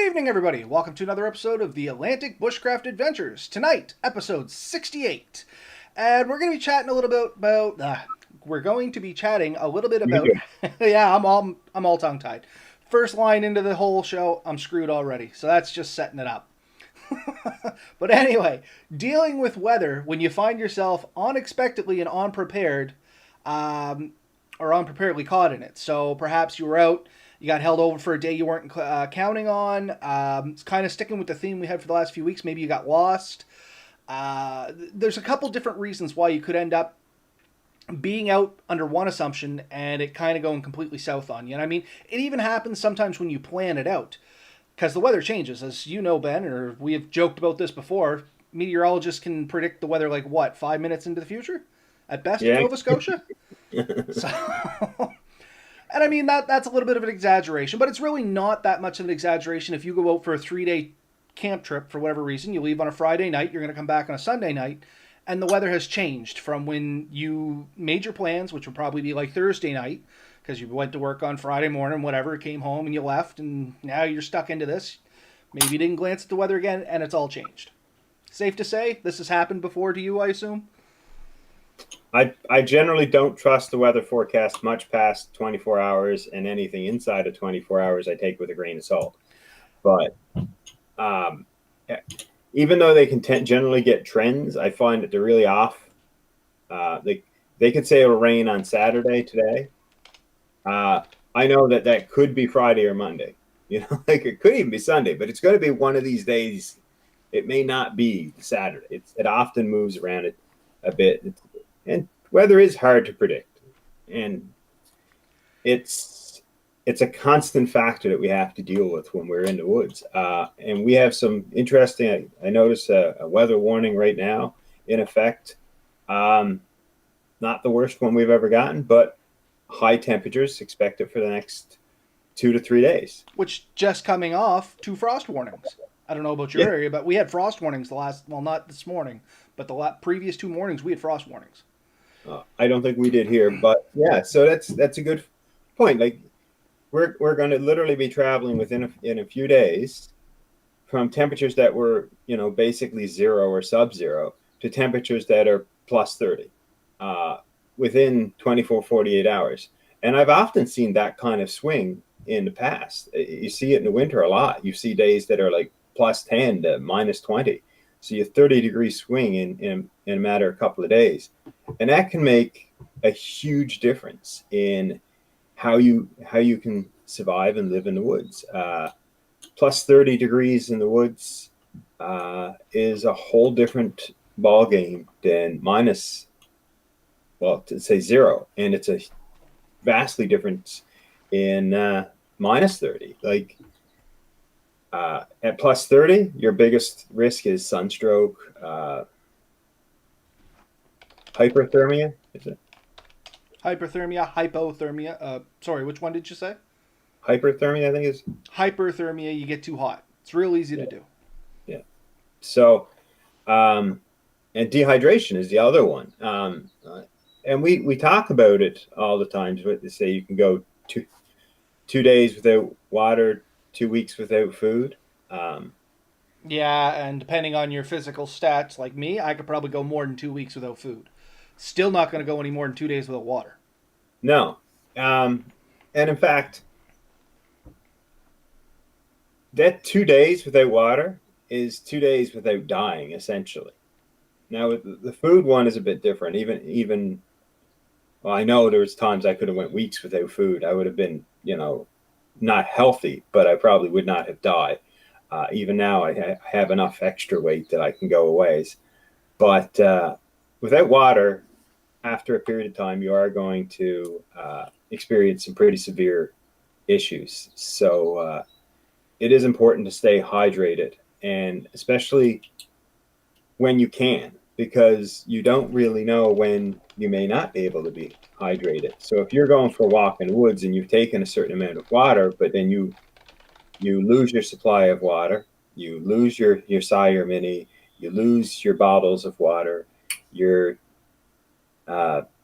evening, everybody. Welcome to another episode of the Atlantic Bushcraft Adventures. Tonight, episode 68. And we're going to be chatting a little bit about... we're going to be chatting a little bit You about... do. yeah, I'm all tongue-tied. First line into the whole show, I'm screwed already. So that's just setting it up. But anyway, dealing with weather when you find yourself unexpectedly and unprepared, or unpreparedly caught in it. So perhaps you were out, you got held over for a day you weren't counting on. It's kind of sticking with the theme we had for the last few weeks. Maybe you got lost. There's a couple different reasons why you could end up being out under one assumption and it kind of going completely south on you. And I mean, it even happens sometimes when you plan it out because the weather changes. As you know, Ben, or we have joked about this before, meteorologists can predict the weather like what, 5 minutes into the future? At best in Yeah. Nova Scotia? So, and I mean, that's a little bit of an exaggeration, but it's really not that much of an exaggeration if you go out for a 3-day camp trip for whatever reason. You leave on a Friday night, you're going to come back on a Sunday night, and the weather has changed from when you made your plans, which would probably be like Thursday night, because you went to work on Friday morning, whatever, came home and you left, and now you're stuck into this. Maybe you didn't glance at the weather again, and it's all changed. Safe to say, this has happened before to you, I assume? I generally don't trust the weather forecast much past 24 hours, and anything inside of 24 hours I take with a grain of salt. But um, even though they can generally get trends, I find that they're really off. They could say it'll rain on Saturday today. I know that could be Friday or Monday. You know, like it could even be Sunday, but it's going to be one of these days. It may not be Saturday. It often moves around it a bit. And weather is hard to predict, and it's a constant factor that we have to deal with when we're in the woods. And we have some interesting. I notice a weather warning right now in effect. Not the worst one we've ever gotten, but high temperatures expected for the next 2 to 3 days. Which just coming off 2 frost warnings. I don't know about your area, but we had frost warnings not this morning, but the previous 2 mornings we had frost warnings. I don't think we did here, but yeah. So that's a good point. Like we're going to literally be traveling in a few days from temperatures that were basically zero or sub-zero to temperatures that are plus 30 within 48 hours. And I've often seen that kind of swing in the past. You see it in the winter a lot. You see days that are like plus 10 to minus 20. So you 30-degree swing in a matter of a couple of days. And that can make a huge difference in how you can survive and live in the woods. Plus 30 degrees in the woods is a whole different ball game than minus, well, to say zero. And it's a vastly different in minus 30. Like at plus 30, your biggest risk is sunstroke, hyperthermia. Is it Hyperthermia, hypothermia. Sorry, which one did you say? hyperthermia? I think is Hyperthermia, you get too hot. It's real easy to do. yeah. So, and dehydration is the other one. And we talk about it all the time. They say you can go 2 days without water, 2 weeks without food. Yeah, and depending on your physical stats, like me, I could probably go more than 2 weeks without food. Still not going to go any more than 2 days without water. No. And in fact, that 2 days without water is 2 days without dying, essentially. Now, the food one is a bit different. Well, I know there was times I could have went weeks without food. I would have been, not healthy, but I probably would not have died. Even now, I have enough extra weight that I can go a ways. But without water, after a period of time, you are going to experience some pretty severe issues. So it is important to stay hydrated, and especially when you can, because you don't really know when you may not be able to be hydrated. So if you're going for a walk in the woods and you've taken a certain amount of water, but then you lose your supply of water, you lose your Sire Mini, you lose your bottles of water, your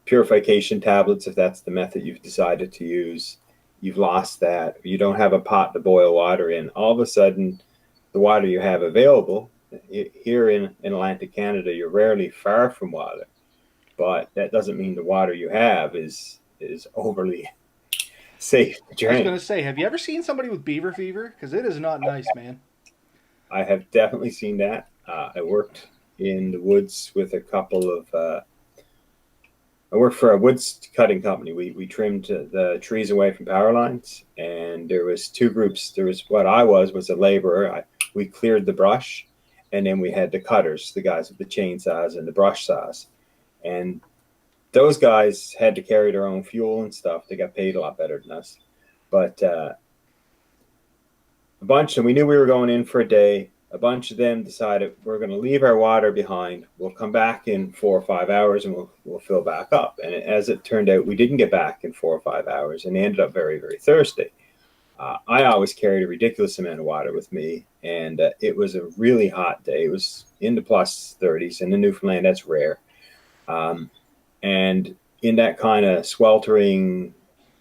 purification tablets, if that's the method you've decided to use, you've lost that, you don't have a pot to boil water in, all of a sudden the water you have available here in Atlantic Canada, you're rarely far from water, but that doesn't mean the water you have is overly safe to I was gonna drink. say, have you ever seen somebody with beaver fever? Because it is not nice, man. I have definitely seen that. I worked in the woods with a couple of. I worked for a woods cutting company. We trimmed the trees away from power lines, and there was two groups. There was what I was a laborer. We cleared the brush, and then we had the cutters, the guys with the chainsaws and the brush saws, and those guys had to carry their own fuel and stuff. They got paid a lot better than us, but a bunch, and we knew we were going in for a day. A bunch of them decided we're going to leave our water behind. We'll come back in 4 or 5 hours and we'll fill back up. And as it turned out, we didn't get back in 4 or 5 hours, and they ended up very, very thirsty. I always carried a ridiculous amount of water with me, and it was a really hot day. It was in the plus 30s, and in Newfoundland, that's rare. And in that kind of sweltering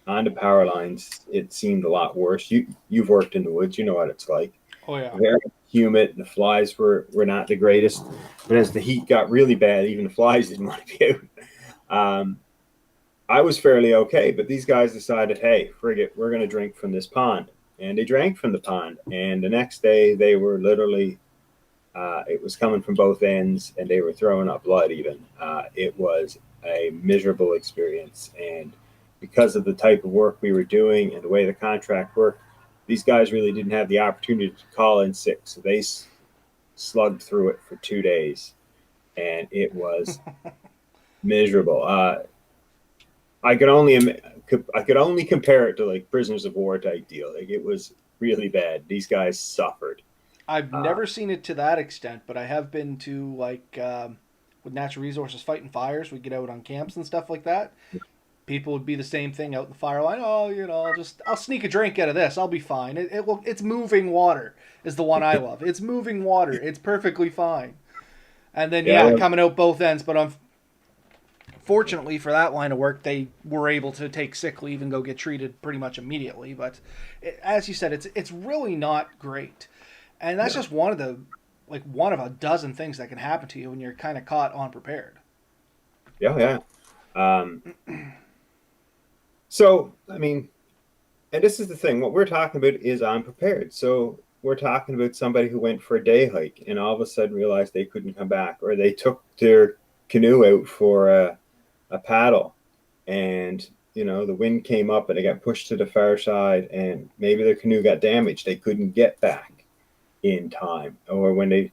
on the power lines, it seemed a lot worse. You've worked in the woods, you know what it's like. Oh yeah. Very humid. The flies were not the greatest, but as the heat got really bad, even the flies didn't want to be out. I was fairly okay, but these guys decided, hey, frigate, we're going to drink from this pond, and they drank from the pond. And the next day, they were literally, it was coming from both ends, and they were throwing up blood. Even it was a miserable experience, and because of the type of work we were doing and the way the contract worked, these guys really didn't have the opportunity to call in sick. So they slugged through it for 2 days, and it was miserable. I could only compare it to like prisoners of war type deal. Like it was really bad. These guys suffered. I've never seen it to that extent, but I have been to like with natural resources fighting fires. We get out on camps and stuff like that. People would be the same thing out in the fire line. Oh, I'll sneak a drink out of this. I'll be fine. It's moving water is the one I love. It's moving water. It's perfectly fine. And then Yeah, coming out both ends. But unfortunately for that line of work, they were able to take sick leave and go get treated pretty much immediately. But as you said, it's really not great. And that's just one of a dozen things that can happen to you when you're kind of caught unprepared. yeah. Um, so, I mean, and this is the thing, what we're talking about is unprepared. So we're talking about somebody who went for a day hike and all of a sudden realized they couldn't come back, or they took their canoe out for a paddle, and the wind came up and they got pushed to the far side, and maybe their canoe got damaged. They couldn't get back in time, or when they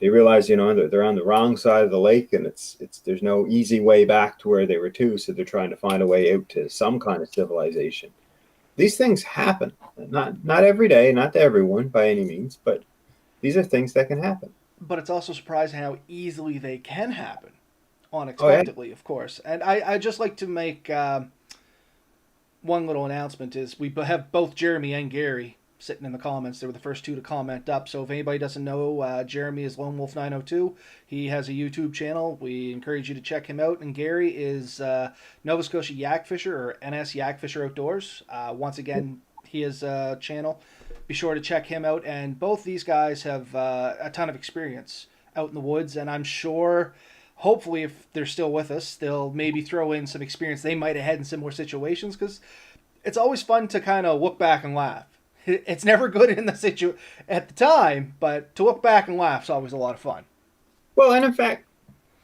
realize that they're on the wrong side of the lake, and it's there's no easy way back to where they were to, so they're trying to find a way out to some kind of civilization. These things happen, not every day, not to everyone by any means, but these are things that can happen. But it's also surprising how easily they can happen, Oh yeah. unexpectedly, of course. And I just like to make one little announcement is we have both Jeremy and Gary sitting in the comments. They were the first two to comment up. So if anybody doesn't know, Jeremy is Lone Wolf 902. He has a YouTube channel. We encourage you to check him out. And Gary is Nova Scotia Yak Fisher, or NS Yak Fisher Outdoors. Once again, he has a channel. Be sure to check him out. And both these guys have a ton of experience out in the woods. And I'm sure, hopefully, if they're still with us, they'll maybe throw in some experience they might have had in similar situations, because it's always fun to kind of look back and laugh. It's never good in the at the time, but to look back and laugh is always a lot of fun. Well, and in fact,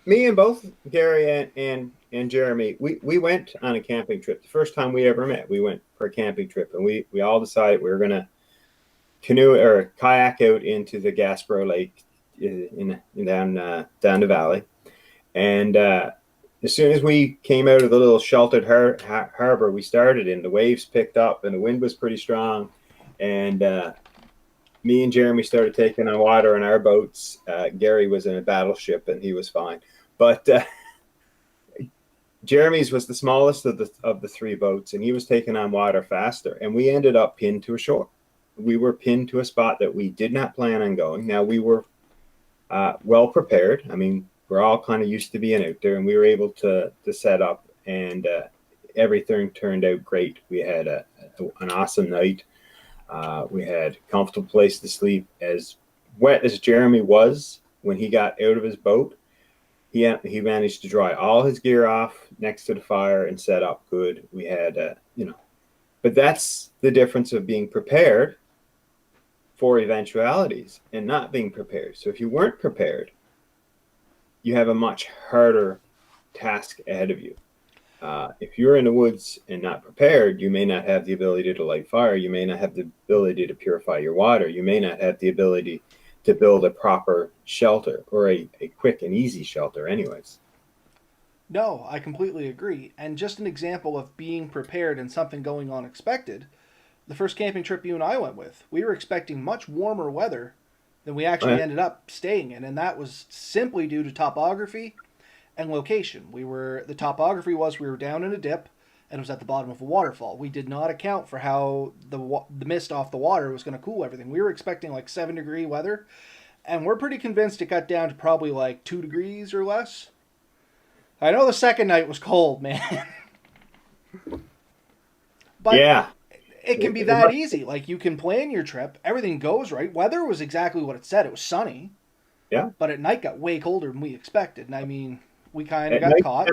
me and both Gary and Jeremy, we went on a camping trip. The first time we ever met, we went for a camping trip, and we all decided we were going to canoe or kayak out into the Gaspereau Lake down the valley. And as soon as we came out of the little sheltered harbor we started in, the waves picked up and the wind was pretty strong. And me and Jeremy started taking on water in our boats. Gary was in a battleship and he was fine. But Jeremy's was the smallest of the three boats, and he was taking on water faster. And we ended up pinned to a shore. We were pinned to a spot that we did not plan on going. Now, we were well prepared. I mean, we're all kind of used to being out there, and we were able to set up, and everything turned out great. We had a an awesome night. We had a comfortable place to sleep. As wet as Jeremy was when he got out of his boat, he managed to dry all his gear off next to the fire and set up good. We had, but that's the difference of being prepared for eventualities and not being prepared. So if you weren't prepared, you have a much harder task ahead of you. If you're in the woods and not prepared, you may not have the ability to light fire. You may not have the ability to purify your water. You may not have the ability to build a proper shelter or a quick and easy shelter anyways. No, I completely agree. And just an example of being prepared and something going unexpected, the first camping trip you and I went with, we were expecting much warmer weather than we actually ended up staying in. And that was simply due to topography and location. The topography was we were down in a dip and it was at the bottom of a waterfall. We did not account for how the mist off the water was going to cool everything. We were expecting like 7-degree weather, and we're pretty convinced it got down to probably like 2 degrees or less. I know the second night was cold, man. But yeah, it can be that easy. Like, you can plan your trip, everything goes right. Weather was exactly what it said. It was sunny. Yeah. But at night got way colder than we expected. And I mean, we kind of at got night, caught.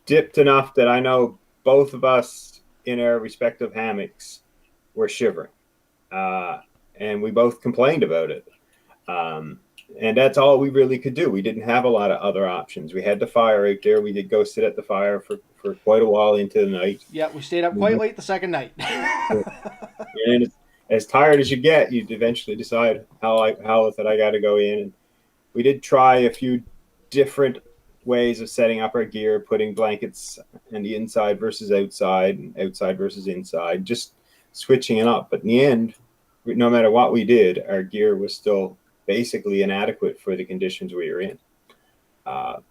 dipped enough that I know both of us in our respective hammocks were shivering. And we both complained about it. And that's all we really could do. We didn't have a lot of other options. We had the fire out there. We did go sit at the fire for quite a while into the night. Yeah, we stayed up quite late the second night. And as tired as you get, you eventually decide how I got to go in. And we did try a few different ways of setting up our gear, putting blankets in the inside versus outside and outside versus inside, just switching it up. But in the end, no matter what we did, our gear was still basically inadequate for the conditions we were in. But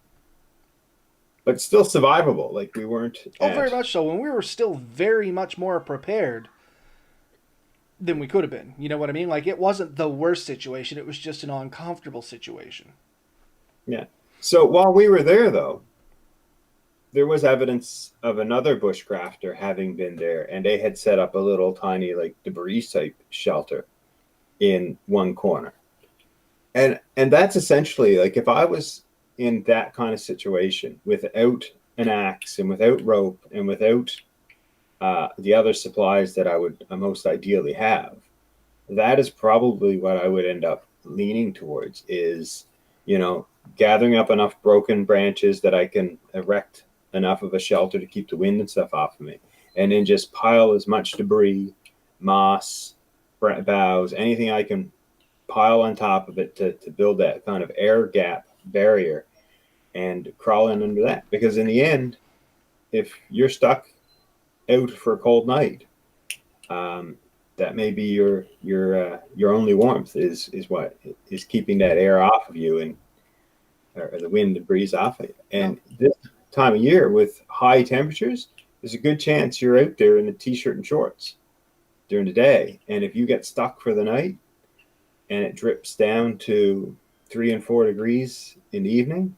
still survivable. Like, we weren't. Very much so. And we were still very much more prepared than we could have been. You know what I mean? Like, it wasn't the worst situation. It was just an uncomfortable situation. Yeah. So while we were there, though, there was evidence of another bushcrafter having been there, and they had set up a little tiny, like, debris type shelter in one corner. And that's essentially, like, if I was in that kind of situation without an axe and without rope and without the other supplies that I would most ideally have, that is probably what I would end up leaning towards is, gathering up enough broken branches that I can erect enough of a shelter to keep the wind and stuff off of me, and then just pile as much debris, moss, boughs, anything I can pile on top of it to build that kind of air gap barrier and crawl in under that. Because in the end, if you're stuck out for a cold night, that may be your only warmth is what is keeping that air off of you and or the wind and breeze off of you. And this time of year with high temperatures, there's a good chance you're out there in a t-shirt and shorts during the day. And if you get stuck for the night and it drips down to 3 and 4 degrees in the evening,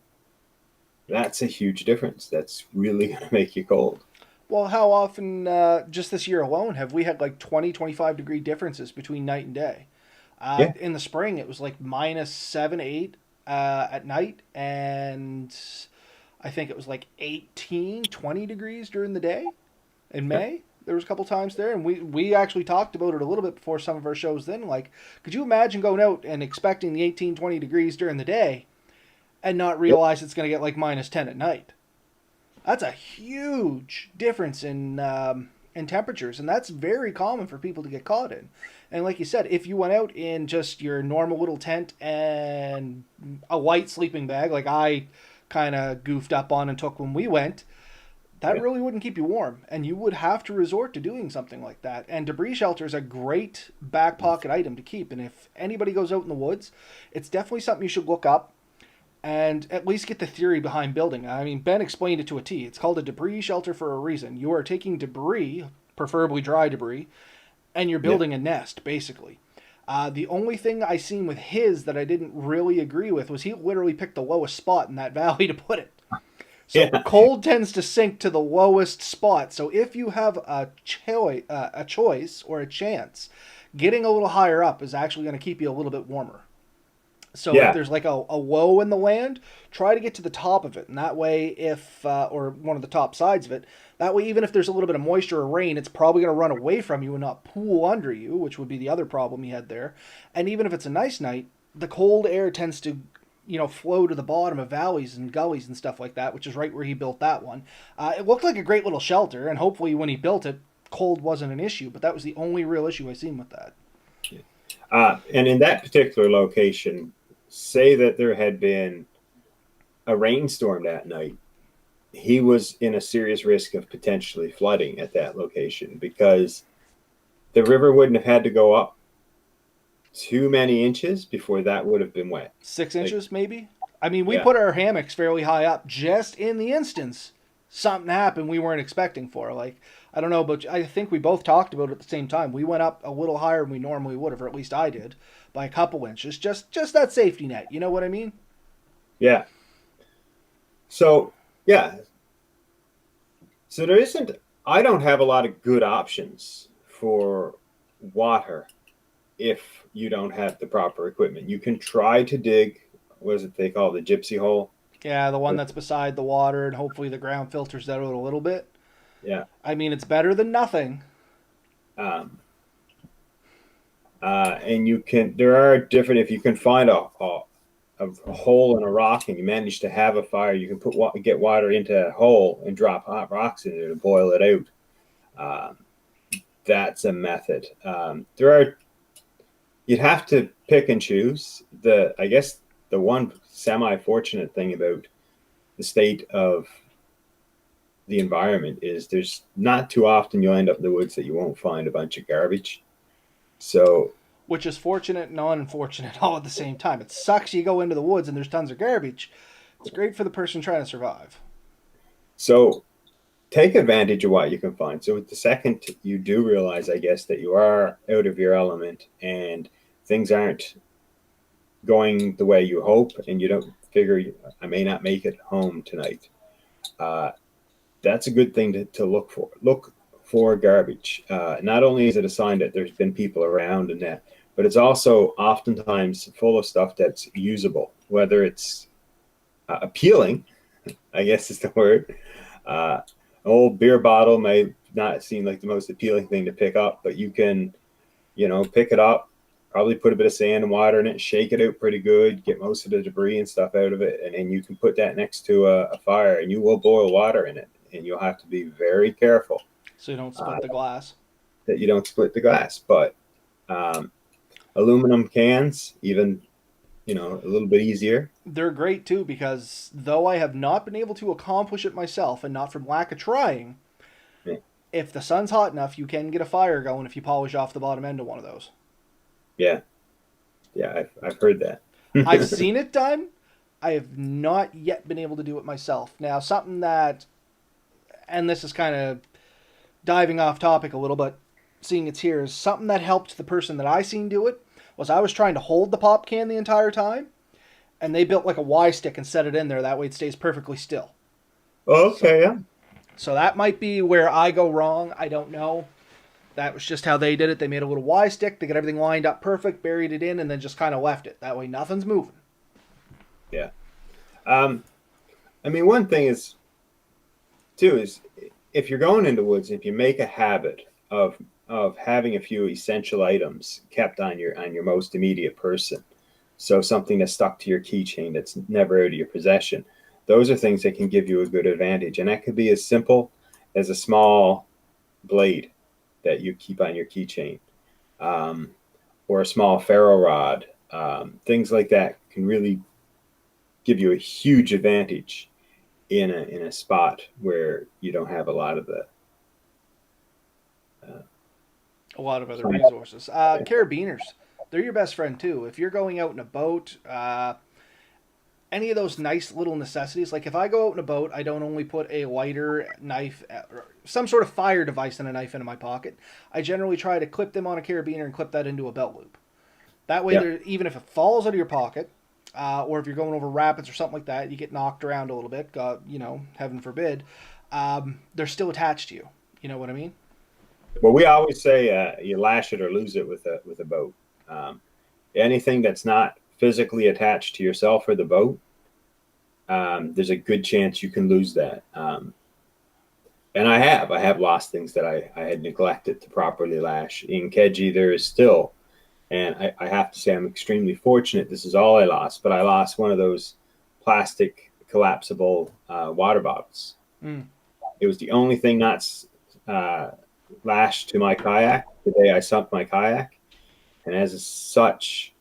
that's a huge difference. That's really going to make you cold. Well, how often, just this year alone, have we had like 20, 25 degree differences between night and day? In the spring, it was like -7, 8 at night, and I think it was like 18, 20 degrees during the day in May. There was a couple times there, and we actually talked about it a little bit before some of our shows then. Like, could you imagine going out and expecting the 18, 20 degrees during the day and not realize it's going to get like -10 at night? That's a huge difference in temperatures, and that's very common for people to get caught in. And like you said, if you went out in just your normal little tent and a light sleeping bag, like I kind of goofed up on and took when we went, that really wouldn't keep you warm, and you would have to resort to doing something like that. And debris shelter is a great back pocket item to keep, and if anybody goes out in the woods, it's definitely something you should look up and at least get the theory behind building. I mean, Ben explained it to a T. It's called a debris shelter for a reason. You are taking debris, preferably dry debris, and you're building a nest, basically. The only thing I seen with his that I didn't really agree with was he literally picked the lowest spot in that valley to put it. So Yeah. cold tends to sink to the lowest spot. So if you have a choice or a chance, getting a little higher up is actually going to keep you a little bit warmer. So if Yeah. there's like a low in the land, try to get to the top of it, and that way, if or one of the top sides of it, that way, even if there's a little bit of moisture or rain, it's probably going to run away from you and not pool under you, which would be the other problem he had there. And even if it's a nice night, the cold air tends to, flow to the bottom of valleys and gullies and stuff like that, which is right where he built that one. It looked like a great little shelter, and hopefully, when he built it, cold wasn't an issue. But that was the only real issue I seen with that. And in that particular location, say that there had been a rainstorm that night, he was in a serious risk of potentially flooding at that location because the river wouldn't have had to go up too many inches before that would have been wet. 6 inches, maybe. I mean, we Yeah. put our hammocks fairly high up just in the instance something happened we weren't expecting for. Like, I don't know, but I think we both talked about it at the same time. We went up a little higher than we normally would have, or at least I did, by a couple inches. Just that safety net. You know what I mean? Yeah. So, yeah. So there isn't, I don't have a lot of good options for water if you don't have the proper equipment. You can try to dig, what is it they call the gypsy hole? Yeah, the one that's beside the water, and hopefully the ground filters that out a little bit. Yeah. I mean, it's better than nothing. Um, and you can, there are different, if you can find a hole in a rock and you manage to have a fire, you can get water into that hole and drop hot rocks in it and boil it out. That's a method. You'd have to pick and choose. I guess the one semi-fortunate thing about the state of the environment is there's not too often you'll end up in the woods that you won't find a bunch of garbage. So Which is fortunate and unfortunate all at the same time. It sucks you go into the woods and there's tons of garbage. It's great for the person trying to survive. so take advantage of what you can find. So the second you do realize, I guess, that you are out of your element and things aren't going the way you hope, and you don't figure I may not make it home tonight. Uh, that's a good thing to look for. Look for garbage. Not only is it a sign that there's been people around and that, but it's also oftentimes full of stuff that's usable, whether it's appealing, I guess is the word. An old beer bottle may not seem like the most appealing thing to pick up, but you can, pick it up, probably put a bit of sand and water in it, shake it out pretty good, get most of the debris and stuff out of it, and then you can put that next to a fire, and you will boil water in it, and you'll have to be very careful So you don't split the glass. that you don't split the glass. But um, aluminum cans, even a little bit easier. They're great too because though I have not been able to accomplish it myself and not from lack of trying, Yeah, if the sun's hot enough, you can get a fire going if you polish off the bottom end of one of those. yeah, yeah. I've heard that. I've seen it done. I have not yet been able to do it myself. Now, something that, and this is kind of diving off topic a little, but seeing it's here, is something that helped the person that I seen do it was I was trying to hold the pop can the entire time, and they built like a Y stick and set it in there. That way it stays perfectly still. Okay, yeah. So that might be where I go wrong. I don't know. That was just how they did it. They made a little Y stick. They got everything lined up perfect, buried it in, and then just kind of left it. That way nothing's moving. Yeah. I mean, one thing is, too, is if you're going into woods, if you make a habit of having a few essential items kept on your most immediate person, so something that's stuck to your keychain that's never out of your possession, those are things that can give you a good advantage, and that could be as simple as a small blade that you keep on your keychain, or a small ferro rod. Things like that can really give you a huge advantage in a spot where you don't have a lot of the A lot of other resources. Carabiners, they're your best friend too. If you're going out in a boat, any of those nice little necessities. Like if I go out in a boat, I don't only put a lighter, knife, or some sort of fire device and a knife into my pocket. I generally try to clip them on a carabiner and clip that into a belt loop. That way, yeah even if it falls out of your pocket, or if you're going over rapids or something like that, you get knocked around a little bit. Heaven forbid. They're still attached to you. You know what I mean? Well, we always say you lash it or lose it with a boat. Um, Anything that's not physically attached to yourself or the boat, there's a good chance you can lose that. And I have lost things that I had neglected to properly lash. In Keji, there is still, and I have to say I'm extremely fortunate. This is all I lost, but I lost one of those plastic collapsible water bottles. Mm. It was the only thing not uh, lashed to my kayak the day I sunk my kayak, and as such,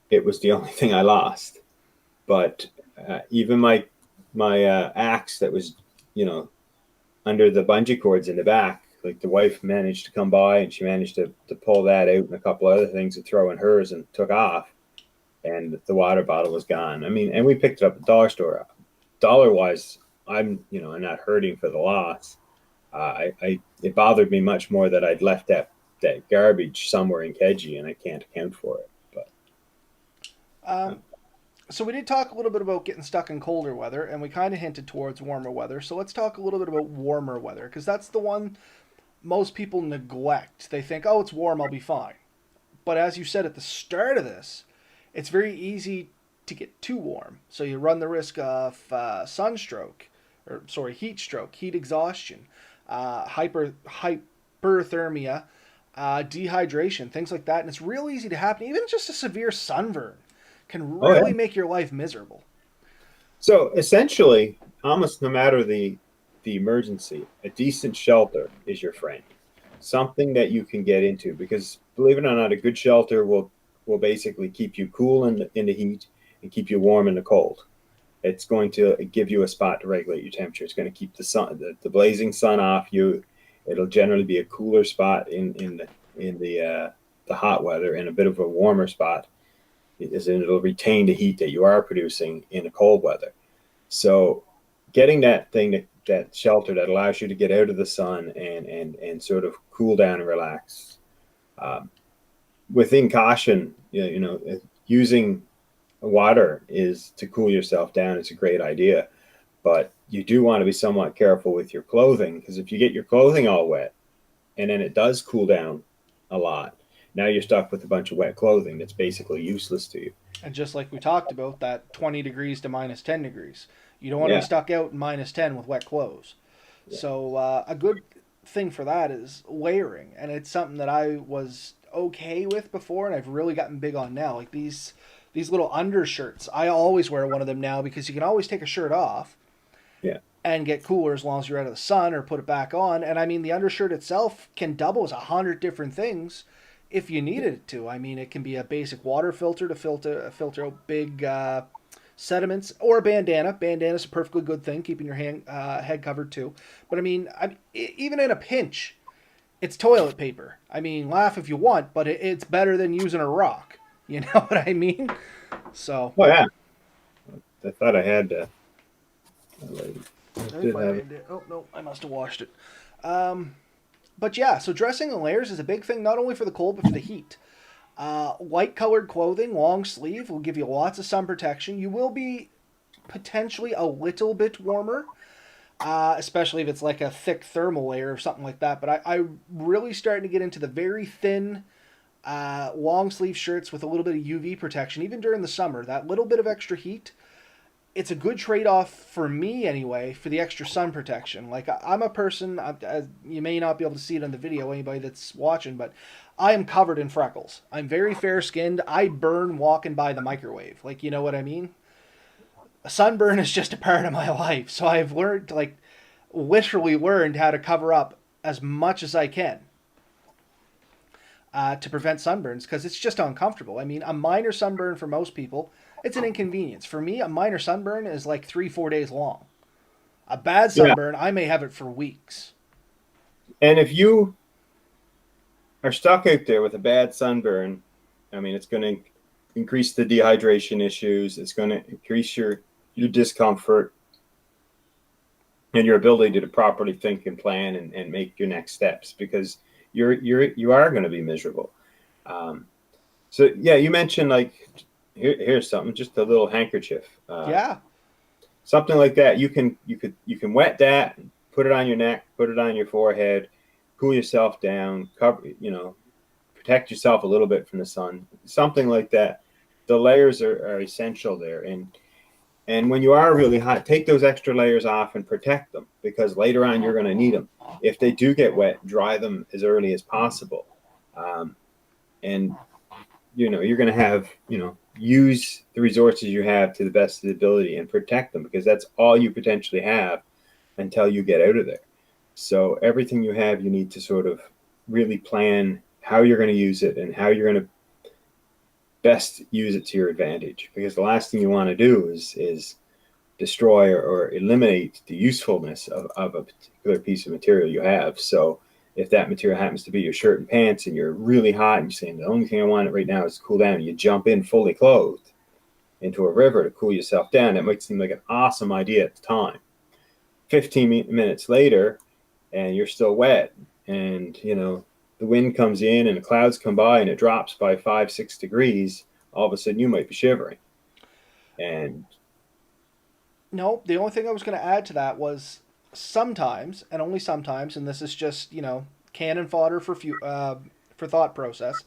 it was the only thing I lost. But even my axe that was, you know, under the bungee cords in the back, like the wife managed to come by and she managed to pull that out and a couple other things to throw in hers and took off, and the water bottle was gone. I mean, and we picked it up at the dollar store. Dollar wise, I'm not hurting for the loss. It bothered me much more that I'd left that garbage somewhere in Keji and I can't account for it. But So we did talk a little bit about getting stuck in colder weather, and we kind of hinted towards warmer weather. So let's talk a little bit about warmer weather, because that's the one most people neglect. They think, oh, it's warm, I'll be fine. But as you said at the start of this, it's very easy to get too warm. So you run the risk of heat stroke, heat exhaustion, hyperthermia, dehydration, things like that. And it's real easy to happen. Even just a severe sunburn can really make your life miserable. so essentially, almost no matter the emergency, a decent shelter is your friend. Something that you can get into, because believe it or not, a good shelter will basically keep you cool in the heat and keep you warm in the cold. It's going to give you a spot to regulate your temperature. It's going to keep the blazing sun off you. It'll generally be a cooler spot in the hot weather, and a bit of a warmer spot is it'll retain the heat that you are producing in the cold weather. So getting that shelter that allows you to get out of the sun and sort of cool down and relax. Within caution, using water is to cool yourself down. It's a great idea, but you do want to be somewhat careful with your clothing, because if you get your clothing all wet and then it does cool down a lot, now you're stuck with a bunch of wet clothing that's basically useless to you. And just like we talked about, that 20 degrees to minus 10 degrees. You don't want to be Yeah. stuck out in minus 10 with wet clothes. Yeah. So a good thing for that is layering. And it's something that I was okay with before, and I've really gotten big on now. Like these little undershirts. I always wear one of them now, because you can always take a shirt off Yeah. and get cooler as long as you're out of the sun, or put it back on. And I mean, the undershirt itself can double as 100 different things if you needed it to. I mean, it can be a basic water filter to filter out big sediments, or a bandana. Bandana's a perfectly good thing, keeping your head covered too. But I mean, even in a pinch, it's toilet paper. I mean, laugh if you want, but it's better than using a rock. You know what I mean? So. Oh yeah. I thought I had. Oh no, I must have washed it. But yeah, so dressing in layers is a big thing, not only for the cold but for the heat. Light colored clothing, long sleeve, will give you lots of sun protection. You will be potentially a little bit warmer, especially if it's like a thick thermal layer or something like that. But I'm really starting to get into the very thin long sleeve shirts with a little bit of UV protection, even during the summer. That little bit of extra heat, it's a good trade-off for me anyway, for the extra sun protection. Like, I'm a person, you may not be able to see it on the video, anybody that's watching, but I am covered in freckles. I'm very fair-skinned. I burn walking by the microwave. Like, you know what I mean? A sunburn is just a part of my life. So I've learned, like, literally learned how to cover up as much as I can to prevent sunburns, because it's just uncomfortable. I mean, a minor sunburn for most people, it's an inconvenience. For me, a minor sunburn is like 3-4 days long. A bad sunburn, I may have it for weeks. And if you are stuck out there with a bad sunburn, I mean, it's going to increase the dehydration issues. It's going to increase your discomfort and your ability to properly think and plan and make your next steps, because you are going to be miserable. So yeah, you mentioned like here's something, just a little handkerchief, Yeah. something like that. You can wet that, put it on your neck, put it on your forehead, cool yourself down, cover, protect yourself a little bit from the sun, something like that. The layers are essential there, and when you are really hot, take those extra layers off and protect them, because later on you're going to need them. If they do get wet, dry them as early as possible. And you're going to have, use the resources you have to the best of the ability and protect them, because that's all you potentially have until you get out of there. So everything you have, you need to sort of really plan how you're going to use it and how you're going to best use it to your advantage, because the last thing you want to do is destroy or eliminate the usefulness of a particular piece of material you have. So if that material happens to be your shirt and pants and you're really hot and you're saying the only thing I want right now is to cool down, you jump in fully clothed into a river to cool yourself down, that might seem like an awesome idea at the time. 15 minutes later and you're still wet, and the wind comes in and the clouds come by and it drops by 5-6 degrees, all of a sudden you might be shivering. And No, the only thing I was going to add to that was sometimes, and only sometimes, and this is just cannon fodder for thought process.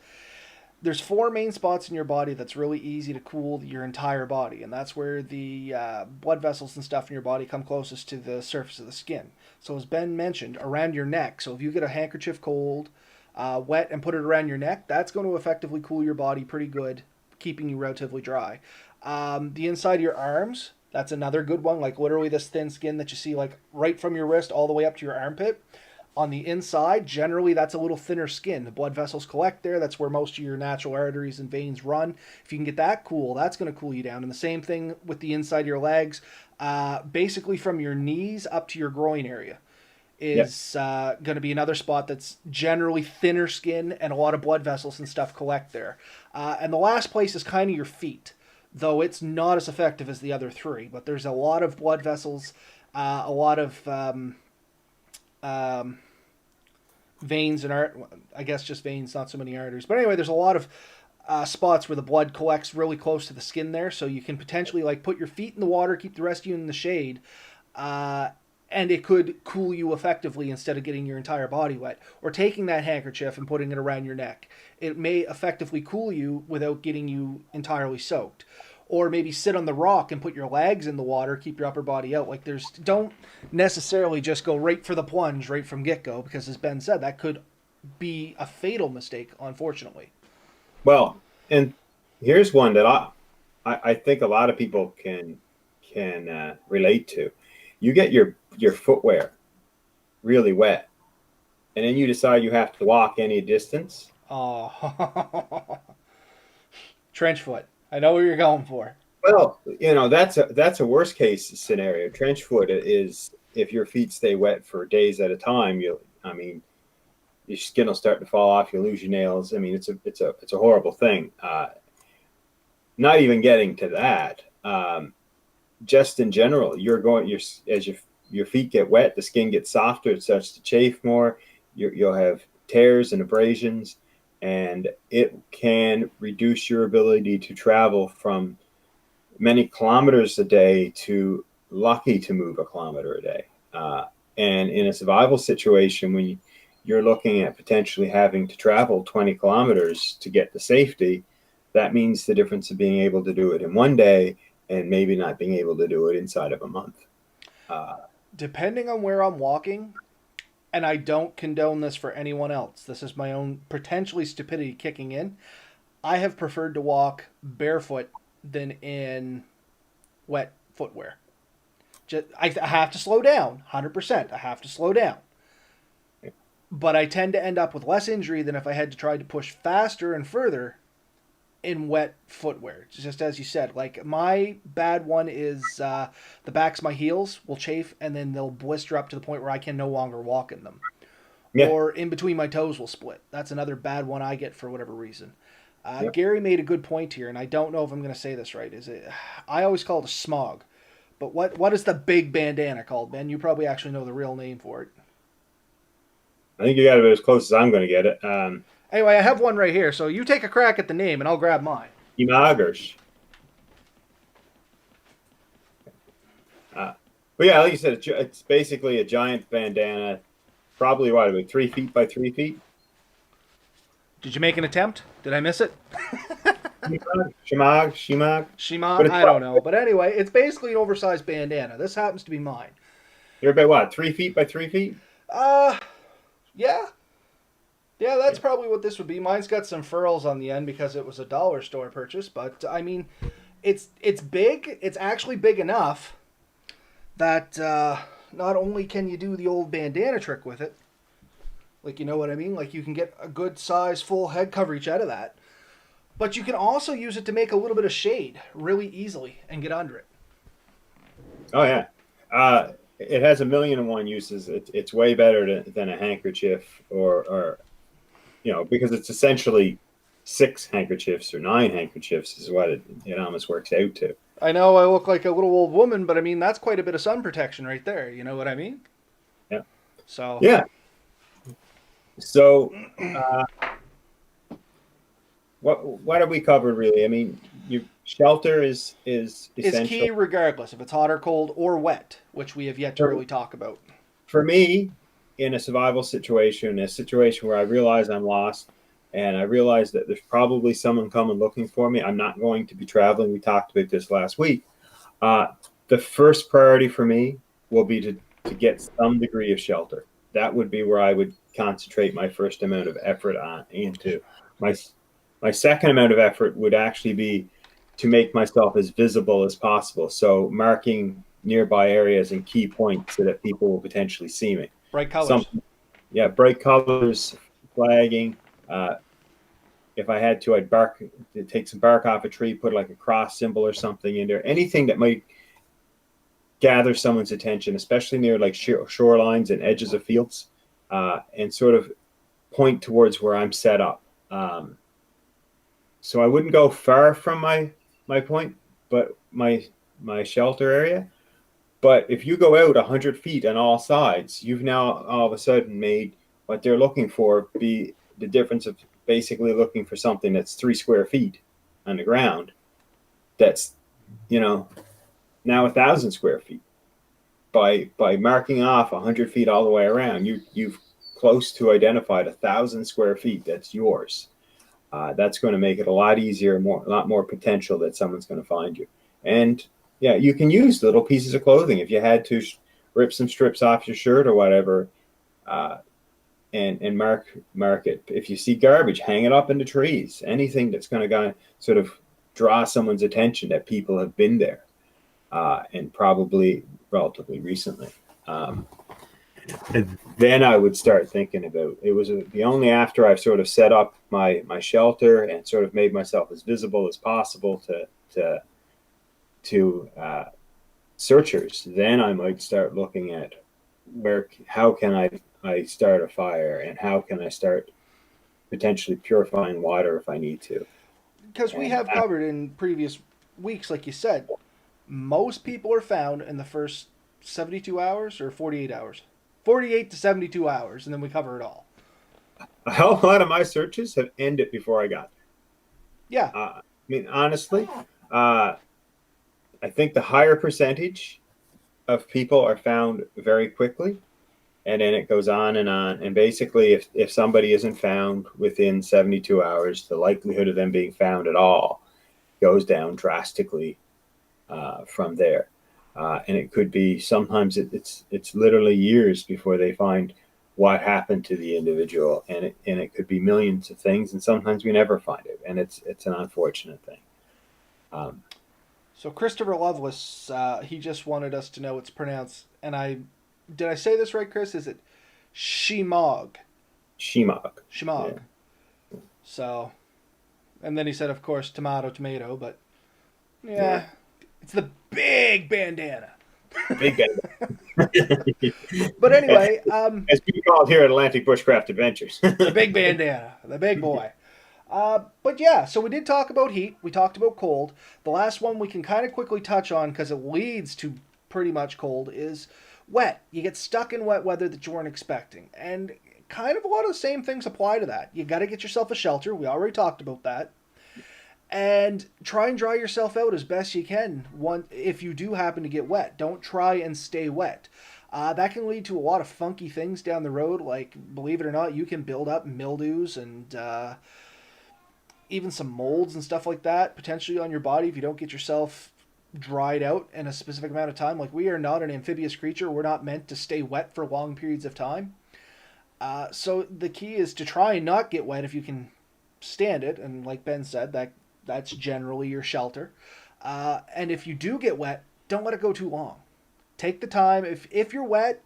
There's four main spots in your body that's really easy to cool your entire body, and that's where the blood vessels and stuff in your body come closest to the surface of the skin. So as Ben mentioned, around your neck. So if you get a handkerchief cold, wet, and put it around your neck, that's going to effectively cool your body pretty good, keeping you relatively dry. The inside of your arms, that's another good one. Like literally this thin skin that you see, like right from your wrist all the way up to your armpit. On the inside, generally that's a little thinner skin. The blood vessels collect there. That's where most of your natural arteries and veins run. If you can get that cool, that's going to cool you down. And the same thing with the inside of your legs, basically from your knees up to your groin area yeah, is going to be another spot that's generally thinner skin and a lot of blood vessels and stuff collect there. And the last place is kind of your feet, though it's not as effective as the other three. But there's a lot of blood vessels, a lot of um, veins and I guess just veins, not so many arteries. But anyway, there's a lot of spots where the blood collects really close to the skin there, so you can potentially like put your feet in the water, keep the rest of you in the shade, uh, and it could cool you effectively instead of getting your entire body wet. Or taking that handkerchief and putting it around your neck, it may effectively cool you without getting you entirely soaked. Or maybe sit on the rock and put your legs in the water, keep your upper body out. Like don't necessarily just go right for the plunge right from get go, because as Ben said, that could be a fatal mistake, unfortunately. well, and here's one that I think a lot of people can relate to. You get your footwear really wet, and then you decide you have to walk any distance. Oh, trench foot. I know what you're going for. Well, that's a worst case scenario. Trench foot is if your feet stay wet for days at a time. I mean, your skin will start to fall off. You lose your nails. I mean, it's a horrible thing. Not even getting to that. Just in general, as your feet get wet, the skin gets softer. It starts to chafe more. You'll have tears and abrasions, and it can reduce your ability to travel from many kilometers a day to lucky to move a kilometer a day. And in a survival situation, when you're looking at potentially having to travel 20 kilometers to get to safety, that means the difference of being able to do it in one day and maybe not being able to do it inside of a month. Uh, Depending on where I'm walking, and I don't condone this for anyone else, this is my own potentially stupidity kicking in. I have preferred to walk barefoot than in wet footwear. I have to slow down, 100%. I have to slow down. But I tend to end up with less injury than if I had to try to push faster and further in wet footwear. Just as you said, like my bad one is the backs of my heels will chafe and then they'll blister up to the point where I can no longer walk in them. yeah, Or in between my toes will split. That's another bad one I get for whatever reason. yeah. Gary made a good point here, and I don't know if I'm going to say this right. Is it? I always call it a smog, but what is the big bandana called, Ben? You probably actually know the real name for it. I think you got it as close as I'm going to get it. Anyway, I have one right here, so you take a crack at the name, and I'll grab mine. Imagers. But yeah, like you said, it's basically a giant bandana, probably what, about 3 feet by 3 feet. Did you make an attempt? Did I miss it? Shimag. But Shimon? it's I don't know. But anyway, it's basically an oversized bandana. This happens to be mine. you're about what, 3 feet by 3 feet? Uh, yeah. Yeah, that's probably what this would be. Mine's got some furls on the end because it was a dollar store purchase, but I mean, it's big. It's actually big enough that not only can you do the old bandana trick with it, like you know what I mean, like you can get a good size full head coverage out of that, but you can also use it to make a little bit of shade really easily and get under it. Oh yeah. It has a million and one uses. It's way better than a handkerchief or because it's essentially 6 handkerchiefs or 9 handkerchiefs is what it almost works out to. I know I look like a little old woman, but I mean that's quite a bit of sun protection right there. You know what I mean? Yeah. So Yeah. So, uh, what have we covered really? I mean, shelter is is essential key regardless if it's hot or cold or wet, which we have yet to for, really talk about. for me in a survival situation, a situation where I realize I'm lost and I realize that there's probably someone coming looking for me. I'm not going to be traveling. We talked about this last week. Uh, the first priority for me will be to get some degree of shelter. That would be where I would concentrate my first amount of effort on into. My my second amount of effort would actually be to make myself as visible as possible. So marking nearby areas and key points so that people will potentially see me. Bright Some, colors. yeah, bright colors, flagging. Uh, if I had to, I'd take some bark off a tree, put like a cross symbol or something in there. Anything that might gather someone's attention, especially near like shorelines and edges of fields, and sort of point towards where I'm set up. So I wouldn't go far from my point, but my shelter area. But if you go out 100 feet on all sides, you've now all of a sudden made what they're looking for be the difference of basically looking for something that's 3 square feet on the ground. That's you know now 1,000 square feet by marking off 100 feet all the way around. You've close to identified 1,000 square feet that's yours. That's going to make it a lot easier, a lot more potential that someone's going to find you. And yeah, you can use little pieces of clothing if you had to rip some strips off your shirt or whatever, uh, and mark it. If you see garbage, hang it up in the trees. Anything that's going to sort of draw someone's attention that people have been there, and probably relatively recently. Um, and then I would start thinking about it was the only after I've sort of set up my shelter and sort of made myself as visible as possible to searchers. Then I might start looking at how can I start a fire and how can I start potentially purifying water if I need to. Because we And have covered in previous weeks, like you said, most people are found in the first 72 hours or 48 hours. 48 to 72 hours, and then we cover it all. a hell of a lot of my searches have ended before I got Yeah. there. I mean, honestly, uh, I think the higher percentage of people are found very quickly, and then it goes on and on. And basically, if somebody isn't found within 72 hours, the likelihood of them being found at all goes down drastically from there. And it could be sometimes it's literally years before they find what happened to the individual, and it could be millions of things, and sometimes we never find it, and it's an unfortunate thing. Um, So Christopher Lovelace, he just wanted us to know it's pronounced, and did I say this right, Chris? Is it Shimog? Shimog. Shimog. Yeah. So, and then he said, of course, tomato, tomato, but yeah, Yeah. it's the big bandana. Big guy. But anyway, As we call it here at Atlantic Bushcraft Adventures. the big bandana, the big boy. But yeah, so we did talk about heat. We talked about cold. The last one we can kind of quickly touch on because it leads to pretty much cold is wet. You get stuck in wet weather that you weren't expecting. And kind of a lot of the same things apply to that. You got to get yourself a shelter. We already talked about that. And try and dry yourself out as best you can. If you do happen to get wet, don't try and stay wet. That can lead to a lot of funky things down the road. Like, believe it or not, you can build up mildews and even some molds and stuff like that potentially on your body if you don't get yourself dried out in a specific amount of time. Like, we are not an amphibious creature. We're not meant to stay wet for long periods of time. So the key is to try and not get wet if you can stand it. And like Ben said, that's generally your shelter. And if you do get wet, don't let it go too long. Take the time. If you're wet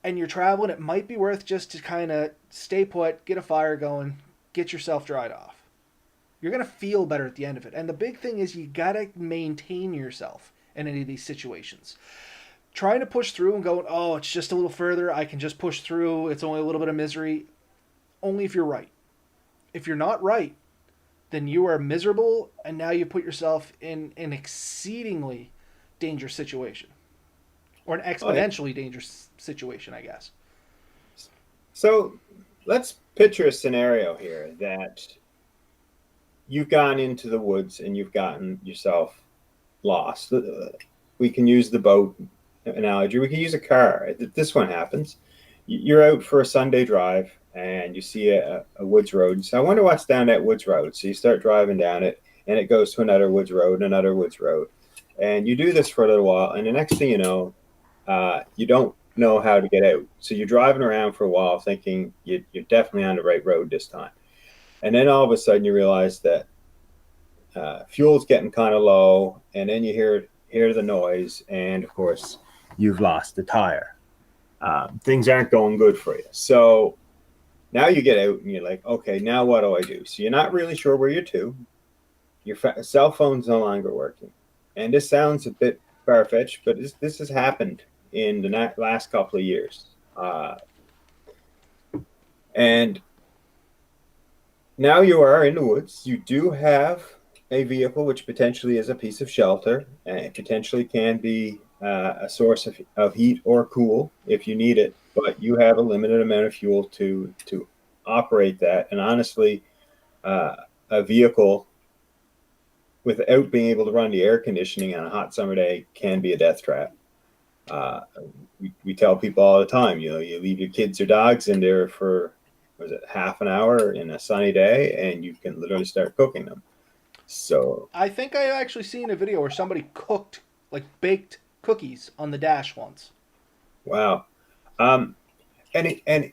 and you're traveling, it might be worth just to kind of stay put, get a fire going, get yourself dried off. You're going to feel better at the end of it. And the big thing is you got to maintain yourself in any of these situations. Trying to push through and going, oh, it's just a little further, I can just push through, it's only a little bit of misery, only if you're right. If you're not right, then you are miserable, and now you put yourself in an exceedingly dangerous situation. Or an exponentially dangerous situation, I guess. So let's picture a scenario here that you've gone into the woods and you've gotten yourself lost. We can use the boat analogy. We can use a car. This one happens. You're out for a Sunday drive and you see a woods road. So I wonder what's down that woods road. So you start driving down it and it goes to another woods road, another woods road. And you do this for a little while. And the next thing you know, you don't know how to get out. So you're driving around for a while thinking you're definitely on the right road this time. And then all of a sudden you realize that fuel's getting kind of low, and then you hear the noise, and of course you've lost the tire. Things aren't going good for you. So now you get out and you're like, okay, now what do I do? So you're not really sure where you're to. Your cell phone's no longer working. And this sounds a bit far-fetched, but this has happened in the last couple of years. And now you are in the woods. You do have a vehicle, which potentially is a piece of shelter, and it potentially can be a source of heat or cool if you need it. But you have a limited amount of fuel to operate that. And honestly, a vehicle without being able to run the air conditioning on a hot summer day can be a death trap. We tell people all the time, you leave your kids or dogs in there for half an hour in a sunny day, and you can literally start cooking them. So I think I actually seen a video where somebody baked cookies on the dash once. Wow. And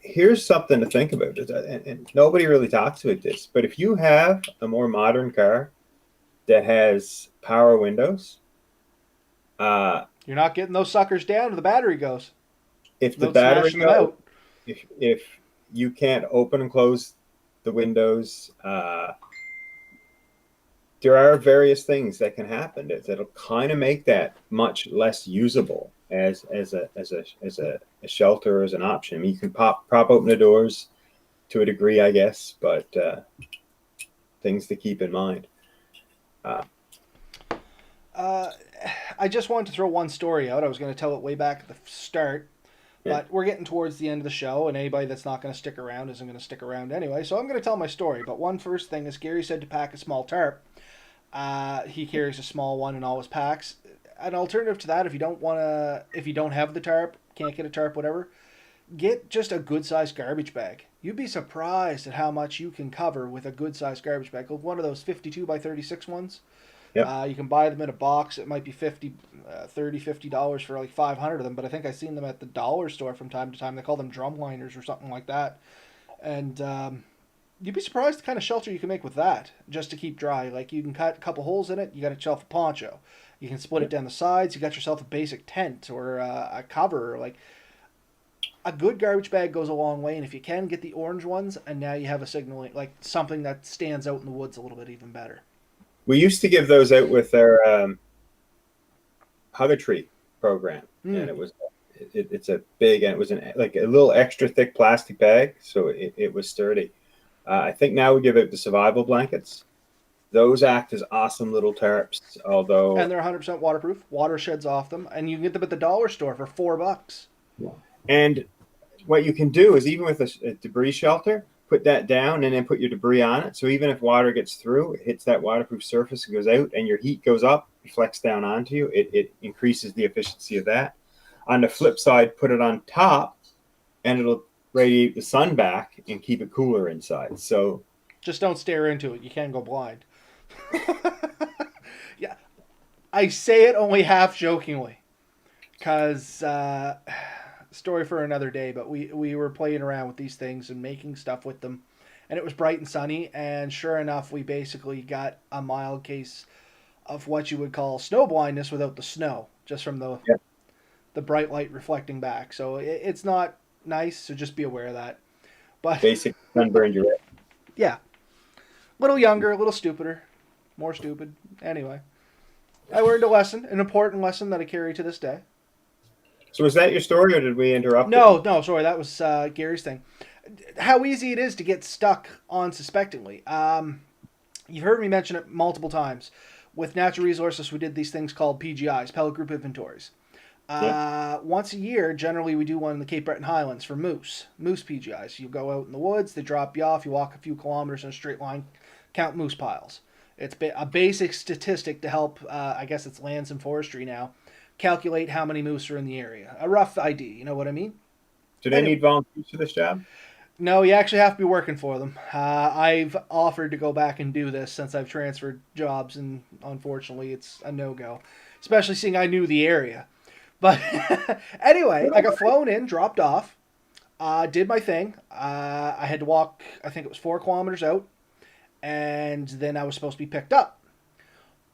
here's something to think about, and nobody really talks about this, but if you have a more modern car that has power windows, you're not getting those suckers down or the battery goes. If the battery goes, if you can't open and close the windows, there are various things that can happen that'll kind of make that much less usable as a shelter, as an option. I mean, you can prop open the doors to a degree, I guess, but things to keep in mind. I just wanted to throw one story out. I was going to tell it way back at the start, but we're getting towards the end of the show, and anybody that's not going to stick around isn't going to stick around anyway. So I'm going to tell my story. But one first thing is, Gary said to pack a small tarp. He carries a small one in all his packs. An alternative to that, if you don't have the tarp, can't get a tarp, whatever, get just a good sized garbage bag. You'd be surprised at how much you can cover with a good sized garbage bag. One of those 52 by 36 ones. Yep. You can buy them in a box. It might be $50 for like 500 of them, but I think I've seen them at the dollar store from time to time. They call them drum liners or something like that. And you'd be surprised the kind of shelter you can make with that just to keep dry. Like, you can cut a couple holes in it. You got yourself a poncho. You can split it down the sides. You got yourself a basic tent or a cover. Like, a good garbage bag goes a long way. And if you can, get the orange ones, and now you have a signaling, like something that stands out in the woods a little bit even better. We used to give those out with our Hug-a-Tree program, and it's a big, and it was like a little extra thick plastic bag, so it was sturdy. I think now we give out the survival blankets. Those act as awesome little tarps, and they're 100% waterproof. Water sheds off them, and you can get them at the dollar store for $4. And what you can do is, even with a debris shelter, put that down and then put your debris on it. So even if water gets through, it hits that waterproof surface and goes out, and your heat goes up, reflects down onto you. It increases the efficiency of that. On the flip side, put it on top, and it'll radiate the sun back and keep it cooler inside. So Just don't stare into it. You can't go blind. Yeah, I say it only half jokingly, because story for another day. But we were playing around with these things and making stuff with them, and it was bright and sunny. And sure enough, we basically got a mild case of what you would call snow blindness without the snow, just from the bright light reflecting back. So it's not nice. So just be aware of that. But basic sunburn, you're right. yeah, a little younger, a little stupider, more stupid. Anyway, I learned a lesson, an important lesson that I carry to this day. So was that your story, or did we interrupt? No, sorry, that was Gary's thing. How easy it is to get stuck unsuspectingly. You've heard me mention it multiple times. With natural resources, we did these things called PGIs, pellet group inventories. Once a year, generally, we do one in the Cape Breton Highlands for moose PGIs. You go out in the woods, they drop you off, you walk a few kilometers in a straight line, count moose piles. It's a basic statistic to help, I guess it's lands and forestry now, calculate how many moose are in the area. A rough idea, you know what I mean? Do they need volunteers for this job? No, you actually have to be working for them. I've offered to go back and do this since I've transferred jobs, and unfortunately it's a no-go, especially seeing I knew the area. But anyway, I got flown in, dropped off, did my thing. I had to walk, I think it was 4 kilometers out, and then I was supposed to be picked up.